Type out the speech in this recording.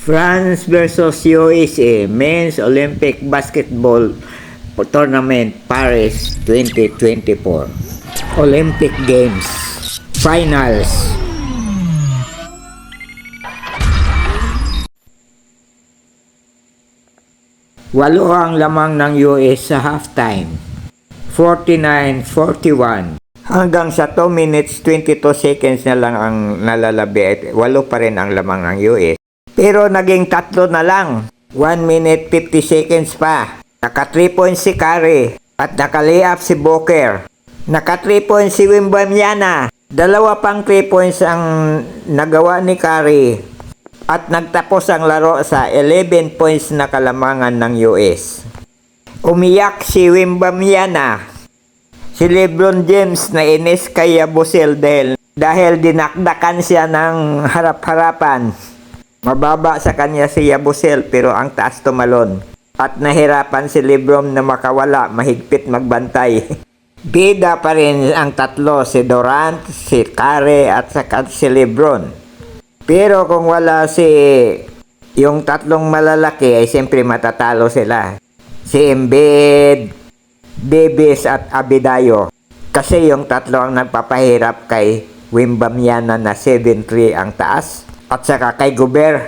France versus USA Men's Olympic Basketball Tournament Paris 2024 Olympic Games Finals. Walo ang lamang ng US sa halftime, 49-41. Hanggang sa 2 minutes 22 seconds na lang ang nalalabi at walo pa rin ang lamang ng US. Pero naging 3 na lang, 1 minute 50 seconds pa. Naka 3 points si Curry at naka-layup si Booker. Naka 3 points si Wembanyama. 2 pang 3 points ang nagawa ni Curry. At nagtapos ang laro sa 11 points na kalamangan ng US. Umiyak si Wembanyama. Si LeBron James na inis kay Yabusel dahil dinakdakan siya ng harap-harapan. Mababa sa kanya si Yabusel pero ang taas tumalon. At nahirapan si LeBron na makawala, mahigpit magbantay. Bida pa rin ang tatlo, si Durant, si Curry at saka si LeBron. Pero kung wala yung tatlong malalaki ay siyempre matatalo sila. Si Embiid, Davis at Adebayo. Kasi yung tatlo ang nagpapahirap kay Wembanyama na 7'3 ang taas. At saka kay Gobert